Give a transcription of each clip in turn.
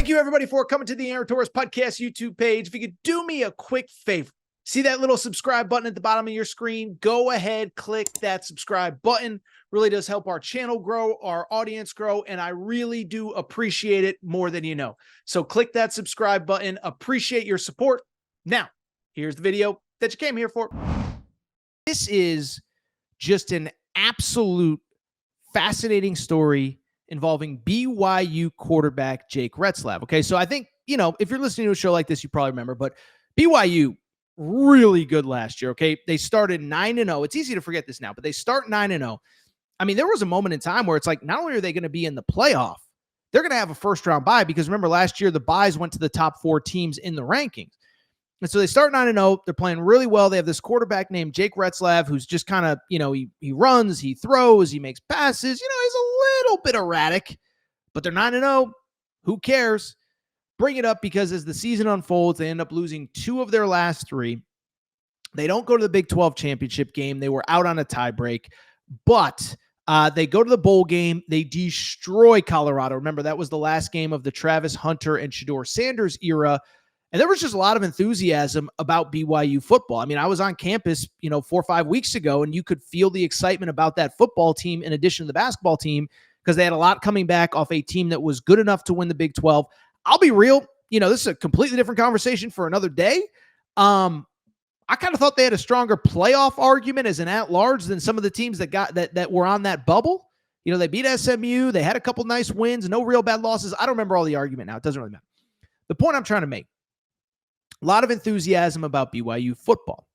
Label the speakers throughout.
Speaker 1: Thank you, everybody, for coming to the Aaron Torres Podcast YouTube page. If you could do me a quick favor, see that little subscribe button at the bottom of your screen? Go ahead, click that subscribe button. Really does help our channel grow, our audience grow, and I really do appreciate it more than you know. So click that subscribe button. Appreciate your support. Now, here's the video that you came here for. This is just an absolute fascinating story involving BYU quarterback Jake Retzlaff. Okay, so I think, if you're listening to a show like this, you probably remember, but BYU, really good last year, okay? They started 9-0. It's easy to forget this now, but they start 9-0. I mean, there was a moment in time where it's like, not only are they going to be in the playoff, they're going to have a first-round bye, because remember, last year, the byes went to the top 4 teams in the rankings. And so they start 9-0. They're playing really well. They have this quarterback named Jake Retzlaff, who's just kind of, he runs, he throws, he makes passes. He's a little bit erratic, but they're 9-0. Who cares? Bring it up because as the season unfolds, they end up losing 2 of their last 3. They don't go to the Big 12 championship game. They were out on a tiebreak, but they go to the bowl game. They destroy Colorado. Remember, that was the last game of the Travis Hunter and Shedeur Sanders era. And there was just a lot of enthusiasm about BYU football. I mean, I was on campus, 4 or 5 weeks ago, and you could feel the excitement about that football team in addition to the basketball team, because they had a lot coming back off a team that was good enough to win the Big 12. I'll be real. This is a completely different conversation for another day. I kind of thought they had a stronger playoff argument as an at-large than some of the teams that were on that bubble. They beat SMU. They had a couple nice wins, no real bad losses. I don't remember all the argument now. It doesn't really matter. The point I'm trying to make, a lot of enthusiasm about BYU football.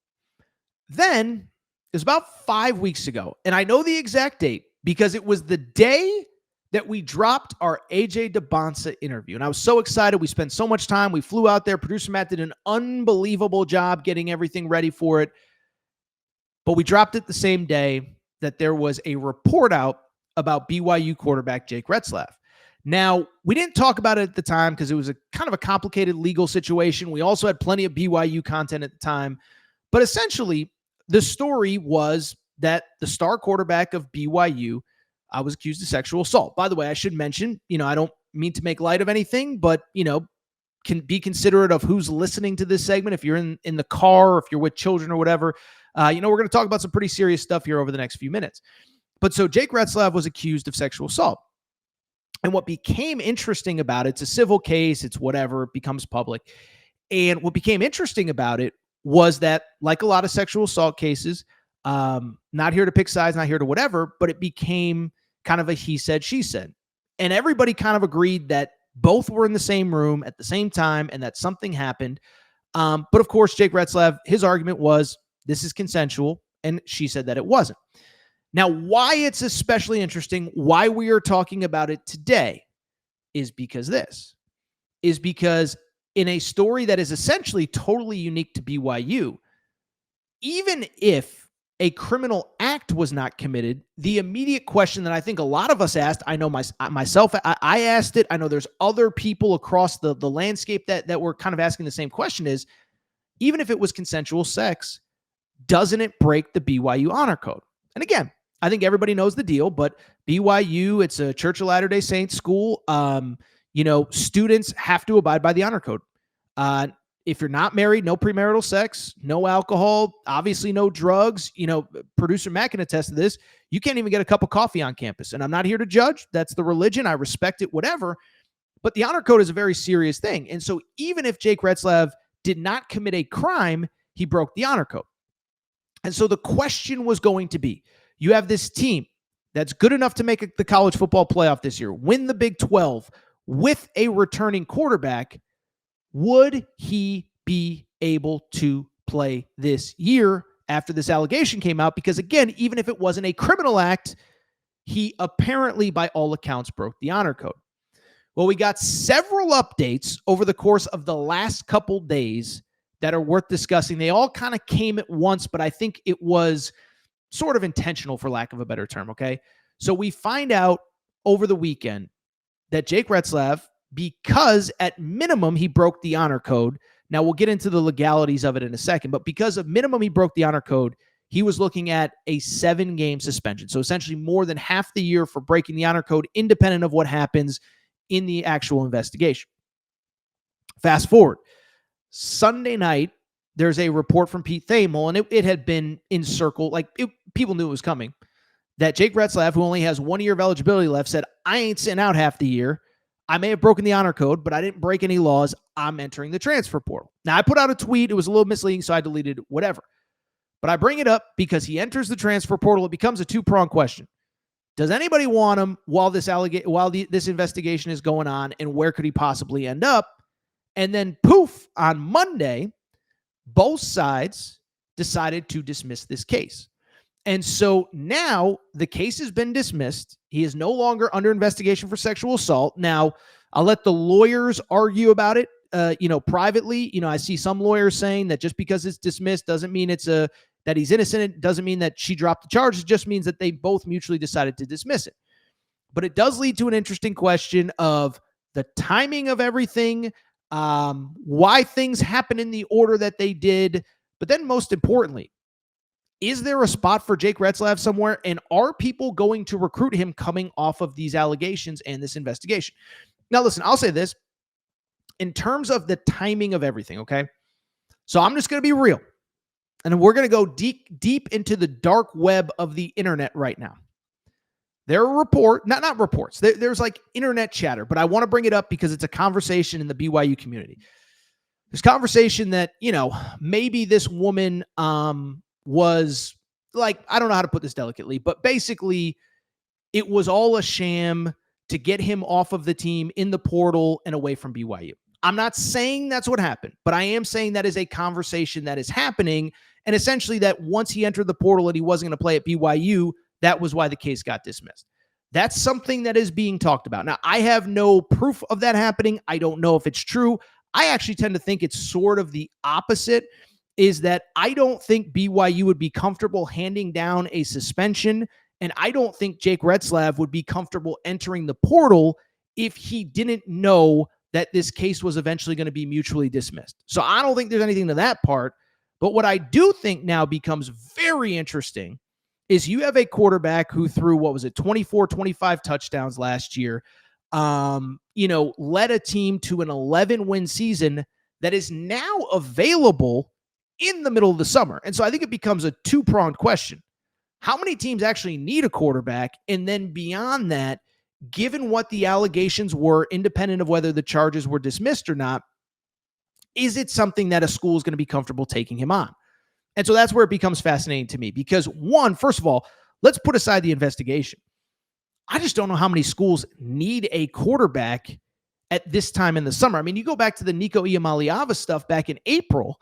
Speaker 1: Then, it was about 5 weeks ago, and I know the exact date because it was the day that we dropped our AJ DeBonsa interview. And I was so excited. We spent so much time. We flew out there. Producer Matt did an unbelievable job getting everything ready for it. But we dropped it the same day that there was a report out about BYU quarterback Jake Retzlaff. Now, we didn't talk about it at the time because it was a kind of a complicated legal situation. We also had plenty of BYU content at the time. But essentially, the story was that the star quarterback of BYU was accused of sexual assault. By the way, I should mention, I don't mean to make light of anything, but, can be considerate of who's listening to this segment. If you're in the car, or if you're with children or whatever, we're going to talk about some pretty serious stuff here over the next few minutes. But so Jake Retzlaff was accused of sexual assault. And what became interesting about it, it's a civil case, it's whatever, it becomes public. And what became interesting about it was that, like a lot of sexual assault cases, not here to pick sides, not here to whatever, but it became kind of a he said, she said. And everybody kind of agreed that both were in the same room at the same time and that something happened. But of course, Jake Retzlaff, his argument was this is consensual, and she said that it wasn't. Now, why it's especially interesting, why we are talking about it today, is because in a story that is essentially totally unique to BYU, even if a criminal act was not committed, the immediate question that I think a lot of us asked, I know myself, I asked it, I know there's other people across the landscape that were kind of asking the same question is, even if it was consensual sex, doesn't it break the BYU honor code? And again, I think everybody knows the deal, but BYU, it's a Church of Latter-day Saints school. Students have to abide by the honor code. If you're not married, no premarital sex, no alcohol, obviously no drugs. Producer Matt can attest to this. You can't even get a cup of coffee on campus. And I'm not here to judge. That's the religion. I respect it, whatever. But the honor code is a very serious thing. And so even if Jake Retzlaff did not commit a crime, he broke the honor code. And so the question was going to be, you have this team that's good enough to make the college football playoff this year, win the Big 12 with a returning quarterback. Would he be able to play this year after this allegation came out? Because again, even if it wasn't a criminal act, he apparently, by all accounts, broke the honor code. Well, we got several updates over the course of the last couple days that are worth discussing. They all kind of came at once, but I think it was sort of intentional, for lack of a better term, okay? So we find out over the weekend that Jake Retzlaff, because at minimum he broke the honor code. Now we'll get into the legalities of it in a second, but because of minimum he broke the honor code, he was looking at a 7-game suspension. So essentially more than half the year for breaking the honor code, independent of what happens in the actual investigation. Fast forward. Sunday night, there's a report from Pete Thamel, and it had been encircled, people knew it was coming, that Jake Retzlaff, who only has 1 year of eligibility left, said, I ain't sitting out half the year. I may have broken the honor code, but I didn't break any laws. I'm entering the transfer portal. Now, I put out a tweet. It was a little misleading, so I deleted it, whatever. But I bring it up because he enters the transfer portal. It becomes a two-pronged question. Does anybody want him while this investigation is going on, and where could he possibly end up? And then poof, on Monday, both sides decided to dismiss this case. And so now the case has been dismissed. He is no longer under investigation for sexual assault. Now, I'll let the lawyers argue about it, privately. I see some lawyers saying that just because it's dismissed doesn't mean that he's innocent. It doesn't mean that she dropped the charge. It just means that they both mutually decided to dismiss it. But it does lead to an interesting question of the timing of everything, why things happen in the order that they did. But then most importantly, is there a spot for Jake Retzlaff somewhere? And are people going to recruit him coming off of these allegations and this investigation? Now, listen, I'll say this in terms of the timing of everything. Okay. So I'm just going to be real, and we're going to go deep into the dark web of the internet right now. There are not reports. There's like internet chatter, but I want to bring it up because it's a conversation in the BYU community. There's conversation that, maybe this woman, was like, I don't know how to put this delicately, but basically it was all a sham to get him off of the team in the portal and away from BYU. I'm not saying that's what happened, but I am saying that is a conversation that is happening. And essentially that once he entered the portal and he wasn't going to play at BYU, that was why the case got dismissed. That's something that is being talked about. Now, I have no proof of that happening. I don't know if it's true. I actually tend to think it's sort of the opposite, is that I don't think BYU would be comfortable handing down a suspension, and I don't think Jake Retzlaff would be comfortable entering the portal if he didn't know that this case was eventually going to be mutually dismissed. So I don't think there's anything to that part. But what I do think now becomes very interesting is you have a quarterback who threw, 24, 25 touchdowns last year, led a team to an 11-win season that is now available in the middle of the summer. And so I think it becomes a two-pronged question. How many teams actually need a quarterback? And then beyond that, given what the allegations were, independent of whether the charges were dismissed or not, is it something that a school is going to be comfortable taking him on? And so that's where it becomes fascinating to me because, first of all, let's put aside the investigation. I just don't know how many schools need a quarterback at this time in the summer. I mean, you go back to the Nico Iamaleava stuff back in April,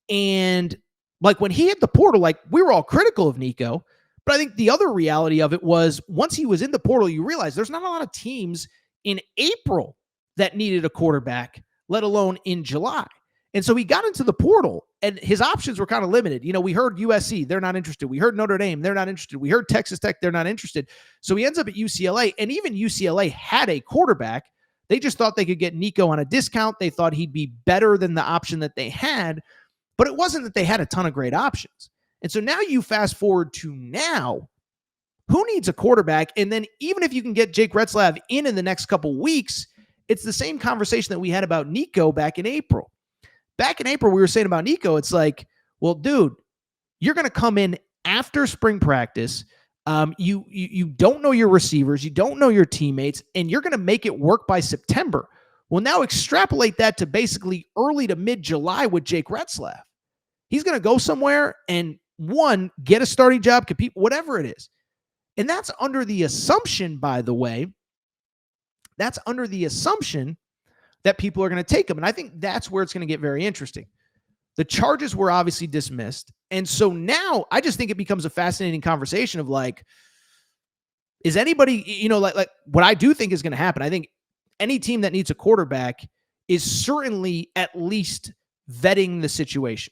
Speaker 1: and like when he hit the portal, like we were all critical of Nico, but I think the other reality of it was once he was in the portal, you realize there's not a lot of teams in April that needed a quarterback, let alone in July. And so he got into the portal and his options were kind of limited. We heard USC, they're not interested. We heard Notre Dame, they're not interested. We heard Texas Tech, they're not interested. So he ends up at UCLA, and even UCLA had a quarterback. They just thought they could get Nico on a discount. They thought he'd be better than the option that they had, but it wasn't that they had a ton of great options. And so now you fast forward to now, who needs a quarterback? And then even if you can get Jake Retzlaff in the next couple weeks, it's the same conversation that we had about Nico back in April. Back in April, we were saying about Nico, it's like, well, dude, you're going to come in after spring practice. You don't know your receivers. You don't know your teammates, and you're going to make it work by September. Well, now extrapolate that to basically early to mid-July with Jake Retzlaff. He's going to go somewhere and, get a starting job, compete, whatever it is. And that's under the assumption, by the way, that people are going to take him. And I think that's where it's going to get very interesting. The charges were obviously dismissed. And so now I just think it becomes a fascinating conversation of like, is anybody, like what I do think is going to happen. I think any team that needs a quarterback is certainly at least vetting the situation.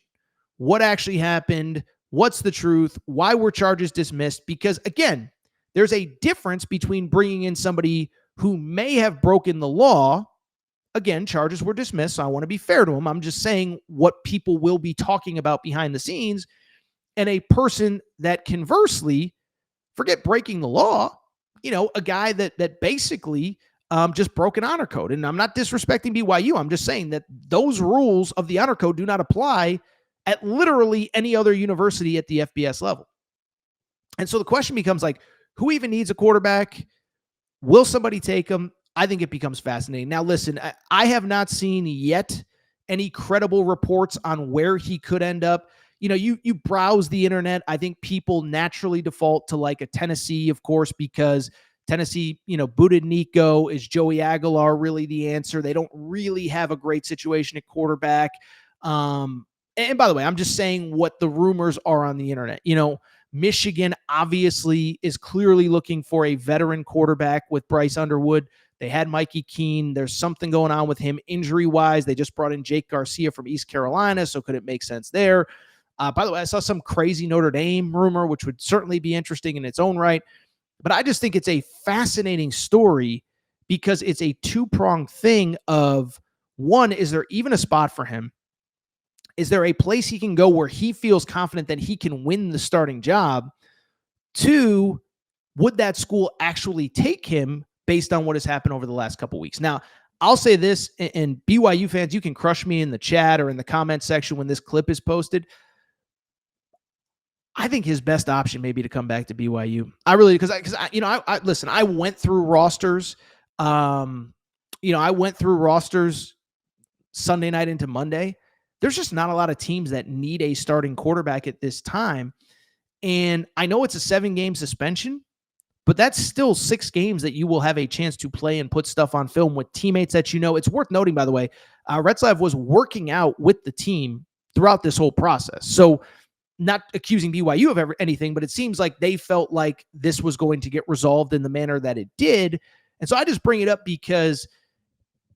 Speaker 1: What actually happened? What's the truth? Why were charges dismissed? Because again, there's a difference between bringing in somebody who may have broken the law. Again, charges were dismissed, so I want to be fair to him. I'm just saying what people will be talking about behind the scenes, and a person that conversely, forget breaking the law, a guy that basically just broke an honor code. And I'm not disrespecting BYU. I'm just saying that those rules of the honor code do not apply at literally any other university at the FBS level. And so the question becomes like, who even needs a quarterback? Will somebody take him? I think it becomes fascinating. Now, listen, I have not seen yet any credible reports on where he could end up. You know, you browse the internet. I think people naturally default to like a Tennessee, of course, because Tennessee, booted Nico. Is Joey Aguilar really the answer? They don't really have a great situation at quarterback. And by the way, I'm just saying what the rumors are on the internet. Michigan obviously is clearly looking for a veteran quarterback with Bryce Underwood. They had Mikey Keene. There's something going on with him injury-wise. They just brought in Jake Garcia from East Carolina, so could it make sense there? By the way, I saw some crazy Notre Dame rumor, which would certainly be interesting in its own right. But I just think it's a fascinating story because it's a two-pronged thing of, one, is there even a spot for him? Is there a place he can go where he feels confident that he can win the starting job? Two, would that school actually take him based on what has happened over the last couple of weeks? Now, I'll say this, and BYU fans, you can crush me in the chat or in the comment section when this clip is posted. I think his best option may be to come back to BYU. I really, because I listen, I went through rosters. I went through rosters Sunday night into Monday. There's just not a lot of teams that need a starting quarterback at this time. And I know it's a 7-game suspension, but that's still 6 games that you will have a chance to play and put stuff on film with teammates that It's worth noting, by the way, Retzlaff was working out with the team throughout this whole process. So not accusing BYU of anything, but it seems like they felt like this was going to get resolved in the manner that it did. And so I just bring it up because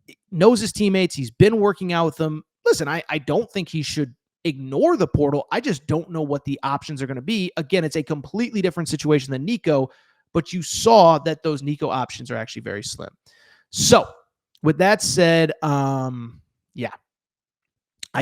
Speaker 1: he knows his teammates. He's been working out with them. Listen, I don't think he should ignore the portal. I just don't know what the options are going to be. Again, it's a completely different situation than Nico, but you saw that those Nico options are actually very slim. So with that said, I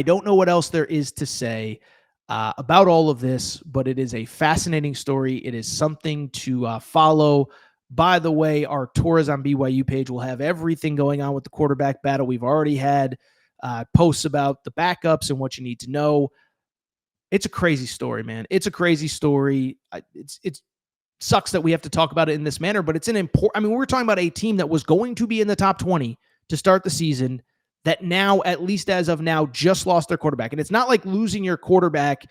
Speaker 1: don't know what else there is to say about all of this, but it is a fascinating story. It is something to follow. By the way, our Tours on BYU page will have everything going on with the quarterback battle. We've already had posts about the backups and what you need to know. It's a crazy story, man. It's a crazy story. It sucks that we have to talk about it in this manner, but it's an important. We're talking about a team that was going to be in the top 20 to start the season that now, at least as of now, just lost their quarterback. And it's not like losing your quarterback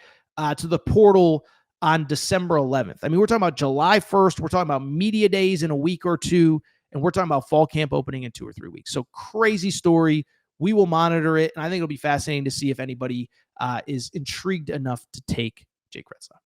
Speaker 1: to the portal on December 11th. We're talking about July 1st. We're talking about media days in a week or two, and we're talking about fall camp opening in 2 or 3 weeks. So crazy story. We will monitor it, and I think it'll be fascinating to see if anybody is intrigued enough to take Jake Retzlaff.